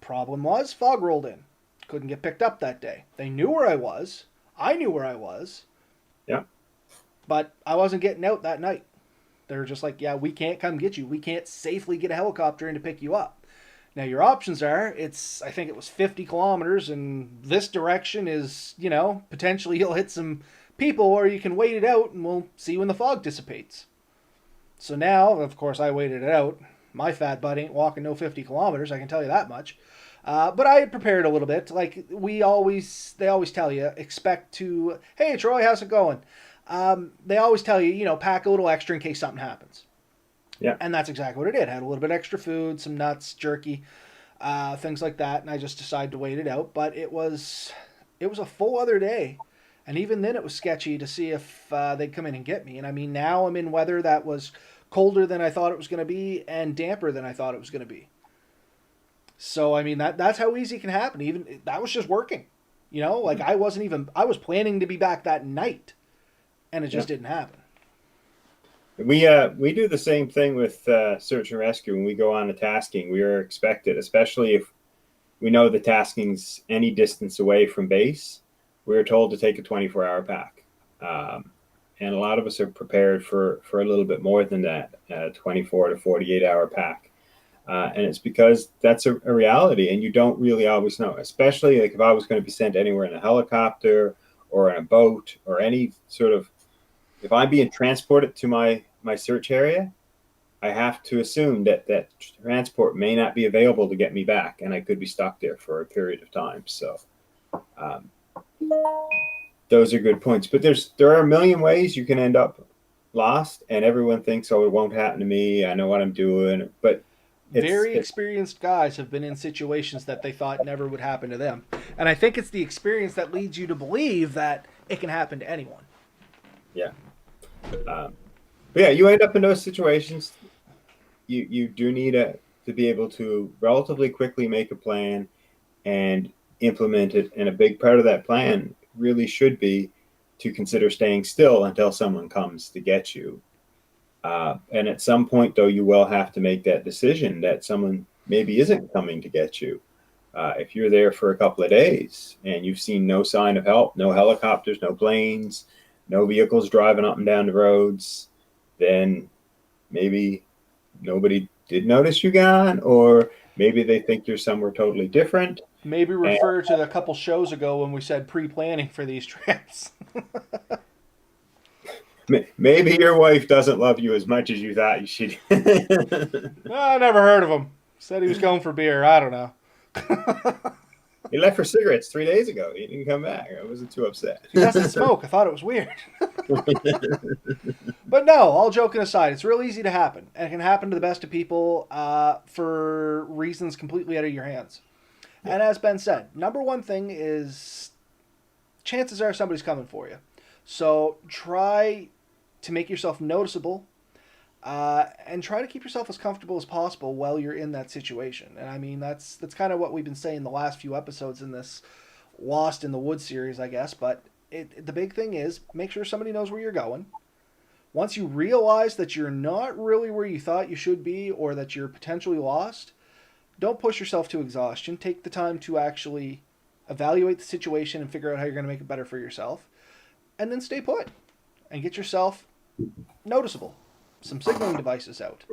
Problem was, fog rolled in. Couldn't get picked up that day. They knew where I was. I knew where I was. Yeah. But I wasn't getting out that night. They were just like, yeah, we can't come get you. We can't safely get a helicopter in to pick you up. Now, your options are, I think it was 50 kilometers, and this direction is, potentially you'll hit some people, or you can wait it out, and we'll see when the fog dissipates. So now, of course, I waited it out. My fat butt ain't walking no 50 kilometers, I can tell you that much. But I had prepared a little bit. Like, they always tell you, expect to, hey, Troy, how's it going? They always tell you, pack a little extra in case something happens. Yeah. And that's exactly what I did. I had a little bit extra food, some nuts, jerky, things like that, and I just decided to wait it out. But it was a full other day, and even then it was sketchy to see if they'd come in and get me. And I mean, now I'm in weather that was colder than I thought it was going to be and damper than I thought it was going to be. So I mean, that's how easy it can happen. Even that was just working, like I was planning to be back that night, and it just didn't happen. We do the same thing with search and rescue. When we go on a tasking, we are expected, especially if we know the tasking's any distance away from base, we're told to take a 24-hour pack. And a lot of us are prepared for a little bit more than that, 24 to 48-hour pack. And it's because that's a reality, and you don't really always know, especially like if I was going to be sent anywhere in a helicopter or in a boat or any sort of, if I'm being transported to my search area, I have to assume that transport may not be available to get me back, and I could be stuck there for a period of time. So those are good points. But there are a million ways you can end up lost, and everyone thinks, oh, it won't happen to me. I know what I'm doing. But very experienced guys have been in situations that they thought never would happen to them. And I think it's the experience that leads you to believe that it can happen to anyone. Yeah. But yeah, you end up in those situations. You do need to be able to relatively quickly make a plan and implement it. And a big part of that plan really should be to consider staying still until someone comes to get you. And at some point, though, you will have to make that decision that someone maybe isn't coming to get you. If you're there for a couple of days and you've seen no sign of help, no helicopters, no planes, no vehicles driving up and down the roads, then maybe nobody did notice you gone, or maybe they think you're somewhere totally different. Maybe refer to a couple shows ago when we said pre-planning for these trips. Maybe your wife doesn't love you as much as you thought she did. I never heard of him. Said he was going for beer. I don't know. He left for cigarettes 3 days ago. He didn't come back. I wasn't too upset. He doesn't smoke. I thought it was weird. But no, all joking aside, it's real easy to happen. And it can happen to the best of people for reasons completely out of your hands. Yeah. And as Ben said, number one thing is chances are somebody's coming for you. So try to make yourself noticeable and try to keep yourself as comfortable as possible while you're in that situation. And I mean, that's kind of what we've been saying the last few episodes in this Lost in the Woods series, I guess. But the big thing is make sure somebody knows where you're going. Once you realize that you're not really where you thought you should be or that you're potentially lost, don't push yourself to exhaustion. Take the time to actually evaluate the situation and figure out how you're going to make it better for yourself. And then stay put and get yourself noticeable. Some signaling devices out.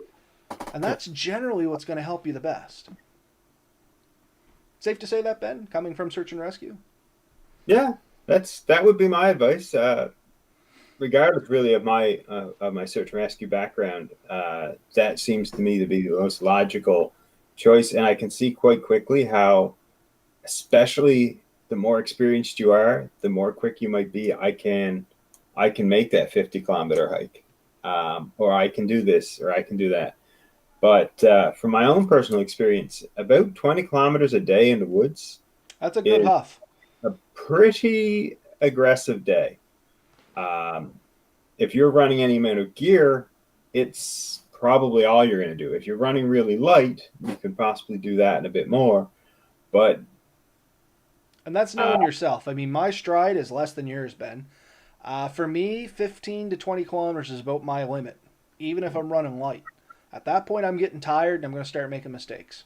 And that's generally what's going to help you the best. Safe to say that, Ben, coming from search and rescue? Yeah, that would be my advice. Regardless, really, of my search and rescue background, that seems to me to be the most logical choice. And I can see quite quickly how, especially the more experienced you are, the more quick you might be. I can make that 50-kilometer hike, or I can do this, or I can do that. But from my own personal experience, about 20 kilometers a day in the woods, that's a good huff. A pretty aggressive day. If you're running any amount of gear, it's probably all you're going to do. If you're running really light, you can possibly do that and a bit more. But and that's knowing yourself. I mean, my stride is less than yours, Ben. For me, 15 to 20 kilometers is about my limit, even if I'm running light. At that point, I'm getting tired and I'm going to start making mistakes.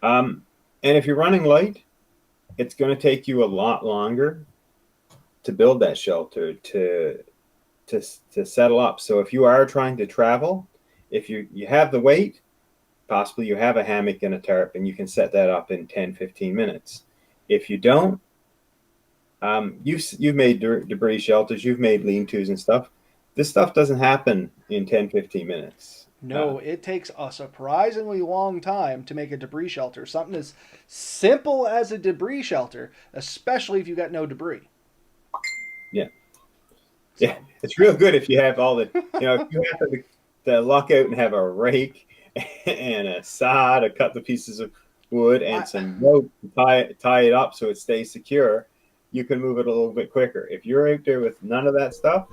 And if you're running light, it's going to take you a lot longer to build that shelter, to settle up. So if you are trying to travel, if you have the weight, possibly you have a hammock and a tarp and you can set that up in 10, 15 minutes. If you don't, you've made debris shelters, you've made lean-tos and stuff. This stuff doesn't happen in 10, 15 minutes. No, it takes a surprisingly long time to make a debris shelter. Something as simple as a debris shelter, especially if you got no debris. Yeah. Yeah, it's real good if you have all the, if you have to luck out and have a rake and a saw to cut the pieces of wood and some rope to tie it up so it stays secure, you can move it a little bit quicker. If you're out there with none of that stuff,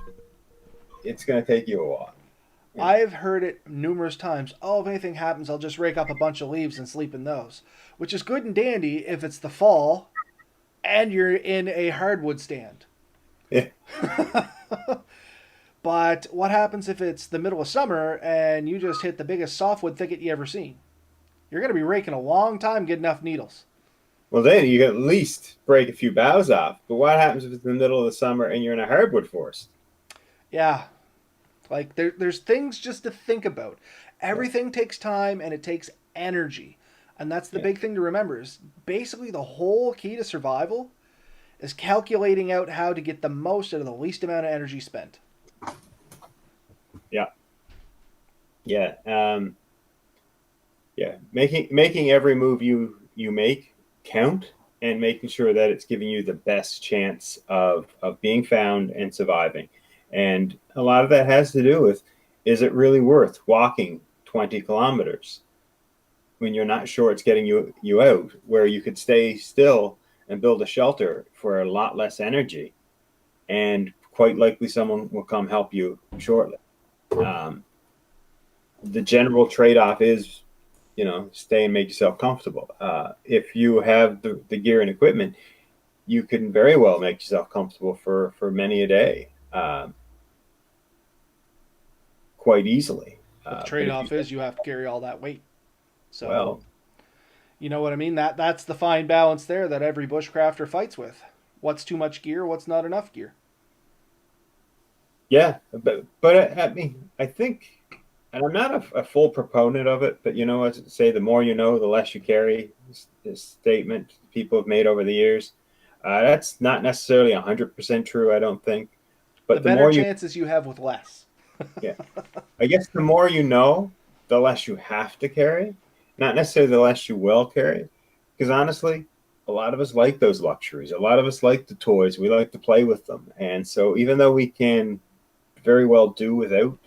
it's going to take you a while. Yeah. I've heard it numerous times. Oh, if anything happens, I'll just rake up a bunch of leaves and sleep in those, which is good and dandy if it's the fall and you're in a hardwood stand. Yeah. But what happens if it's the middle of summer and you just hit the biggest softwood thicket you ever seen? You're going to be raking a long time to get enough needles. Well, then you can at least break a few boughs off. But what happens if it's the middle of the summer and you're in a hardwood forest? Yeah. Like, there's things just to think about. Everything takes time and it takes energy. And that's the big thing to remember is basically the whole key to survival is calculating out how to get the most out of the least amount of energy spent. Yeah. Yeah. Making every move you make count and making sure that it's giving you the best chance of being found and surviving. And a lot of that has to do with, is it really worth walking 20 kilometers when you're not sure it's getting you out, where you could stay still and build a shelter for a lot less energy, and quite likely someone will come help you shortly. The general trade-off is, stay and make yourself comfortable. If you have the gear and equipment, you can very well make yourself comfortable for many a day, quite easily. The trade-off is you have to carry all that weight. So, well, you know what I mean? That's the fine balance there that every bushcrafter fights with. What's too much gear? What's not enough gear? Yeah, but I mean, I think, and I'm not a full proponent of it, but as I say, the more you know, the less you carry. This statement people have made over the years. That's not necessarily 100% true, I don't think. But the better chances you have with less. Yeah, I guess the more you know, the less you have to carry. Not necessarily the less you will carry, because honestly, a lot of us like those luxuries. A lot of us like the toys. We like to play with them. And so even though we can very well do without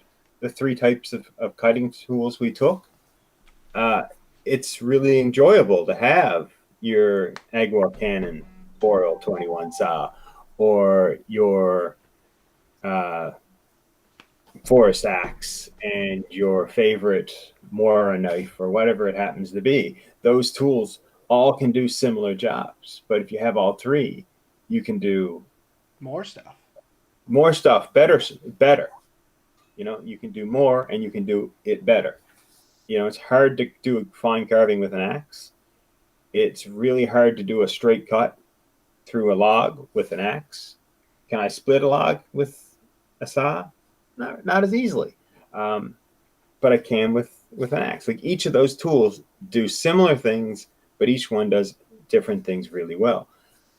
the three types of cutting tools we took, uh, it's really enjoyable to have your Agua Cannon 4L21 saw or your uh, forest axe and your favorite Mora knife or whatever it happens to be. Those tools all can do similar jobs. But if you have all three, you can do More stuff. more stuff better. You know, you can do more and you can do it better. You know, it's hard to do fine carving with an axe. It's really hard to do a straight cut through a log with an axe. Can I split a log with a saw? Not as easily. Um, but I can with an axe. Like each of those tools do similar things, but each one does different things really well.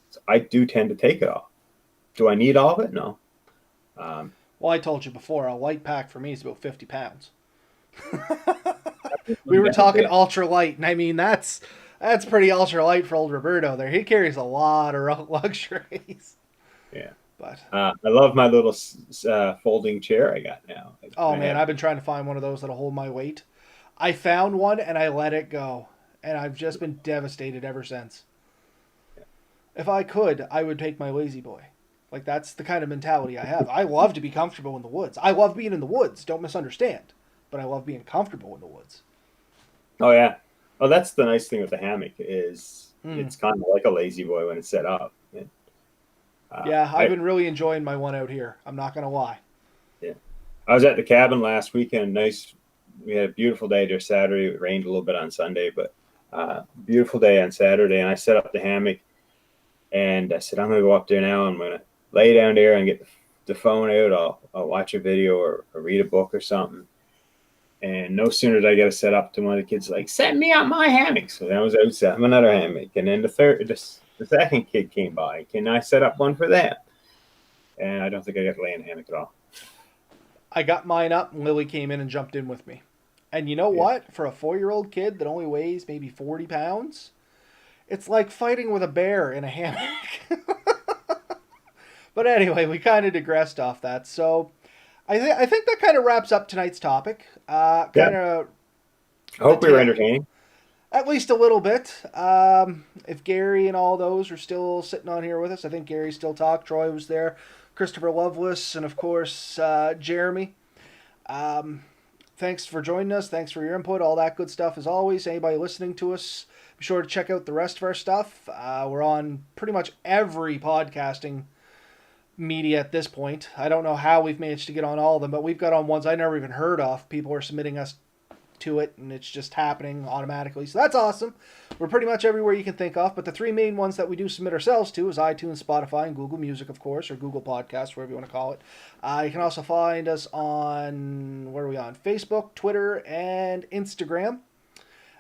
So I do tend to take it all. Do I need all of it? No. Um, Well, I told you before, a light pack for me is about 50 pounds. We were talking ultra light, and I mean that's pretty ultra light for old Roberto there. He carries a lot of luxuries. yeah. But I love my little folding chair I got now. oh I man, have, I've been trying to find one of those that'll hold my weight. I found one and I let it go, and I've just been devastated ever since. If I could, I would take my lazy boy. Like that's the kind of mentality I have. I love to be comfortable in the woods. I love being in the woods. Don't misunderstand, but I love being comfortable in the woods. oh yeah. Oh, that's the nice thing with the hammock is Mm. it's kind of like a lazy boy when it's set up. Yeah, I've I been really enjoying my one out here. I'm not gonna lie. yeah. I was at the cabin last weekend. Nice. We had a beautiful day there Saturday. It rained a little bit on Sunday, but beautiful day on Saturday. And I set up the hammock and I said, I'm going to go up there now. I'm going to lay down there and get the phone out. I'll watch a video or read a book or something. And no sooner did I get it set up to one of the kids like, set me up my hammock. So then I was out setting another hammock. And then the second kid came by. Can I set up one for them? And I don't think I got to lay in the hammock at all. I got mine up, and Lily came in and jumped in with me. And you know Yeah. what? For a 4-year-old kid that only weighs maybe 40 pounds, it's like fighting with a bear in a hammock. But anyway, we kind of digressed off that. So I think that kind of wraps up tonight's topic. Yeah. Kind of I hope we were entertaining. at least a little bit. If Gary and all those are still sitting on here with us, I think Gary still talked. Troy was there, Christopher Lovelace, and of course Jeremy. Um, Thanks for joining us. Thanks for your input. All that good stuff as always. Anybody listening to us, be sure to check out the rest of our stuff. We're on pretty much every podcasting media at this point. I don't know how we've managed to get on all of them, but we've got on ones I never even heard of. People are submitting us to it, and it's just happening automatically. So that's awesome. We're pretty much everywhere you can think of, but the three main ones that we do submit ourselves to is iTunes, Spotify, and Google Music, of course, or Google Podcasts, whatever you want to call it. You can also find us on, where are we on? Facebook, Twitter, and Instagram.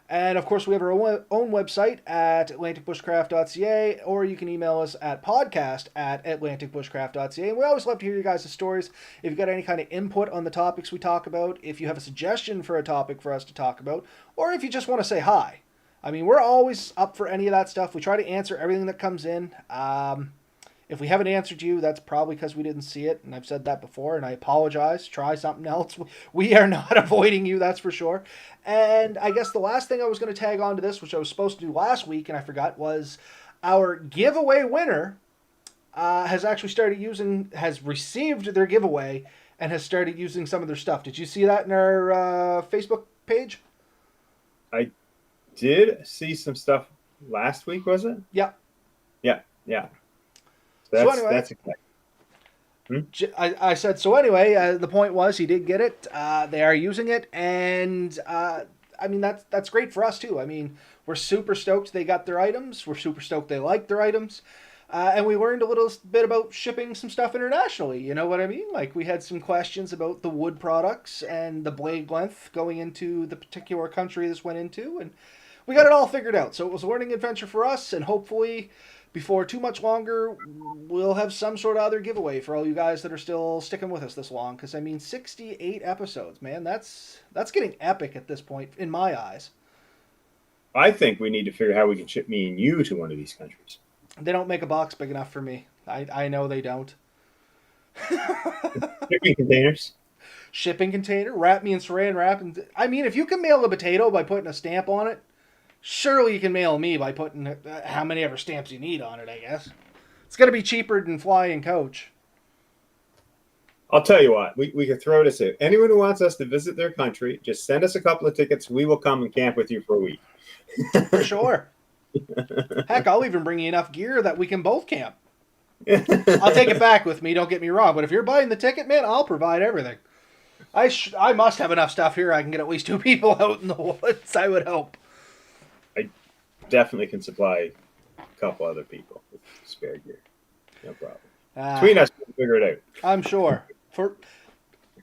And of course, we have our own website at atlanticbushcraft.ca, or you can email us at podcast@atlanticbushcraft.ca. And we always love to hear you guys' stories. If you've got any kind of input on the topics we talk about, if you have a suggestion for a topic for us to talk about, or if you just want to say hi. I mean, we're always up for any of that stuff. We try to answer everything that comes in. If we haven't answered you, that's probably because we didn't see it, and I've said that before, and I apologize. Try something else. We are not avoiding you, that's for sure. And I guess the last thing I was going to tag on to this, which I was supposed to do last week, and I forgot, was our giveaway winner has received their giveaway and has started using some of their stuff. Did you see that in our Facebook page? I did see some stuff last week, was it? Yeah. Yeah. So anyway, that's exciting. I said, so anyway, the point was he did get it. They are using it, and I mean, that's great for us, too. I mean, we're super stoked they got their items. We're super stoked they like their items. And we learned a little bit about shipping some stuff internationally. You know what I mean? Like, we had some questions about the wood products and the blade length going into the particular country this went into, and we got it all figured out. So it was a learning adventure for us, and hopefully before too much longer, we'll have some sort of other giveaway for all you guys that are still sticking with us this long. Because, I mean, 68 episodes, man. That's getting epic at this point, in my eyes. I think we need to figure out how we can ship me and you to one of these countries. They don't make a box big enough for me. I know they don't. Shipping containers. Shipping container, wrap me in saran wrap. And I mean, if you can mail a potato by putting a stamp on it, surely you can mail me by putting how many ever stamps you need on it, I guess. It's going to be cheaper than flying coach. I'll tell you what, we could throw this out. Anyone who wants us to visit their country, just send us a couple of tickets. We will come and camp with you for a week. For sure. Heck, I'll even bring you enough gear that we can both camp. I'll take it back with me, don't get me wrong. But if you're buying the ticket, man, I'll provide everything. I must have enough stuff here I can get at least 2 people out in the woods. I would hope. I definitely can supply a couple other people with spare gear. No problem. Between us, we'll figure it out. I'm sure.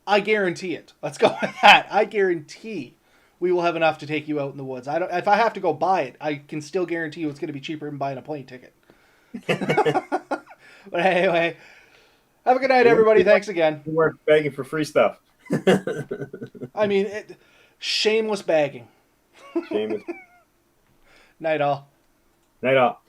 I guarantee it. Let's go with that. I guarantee we will have enough to take you out in the woods. If I have to go buy it, I can still guarantee you it's going to be cheaper than buying a plane ticket. But anyway, have a good night, everybody. Thanks again. We weren't begging for free stuff. I mean, shameless bagging. Shameless. Night all. Night all.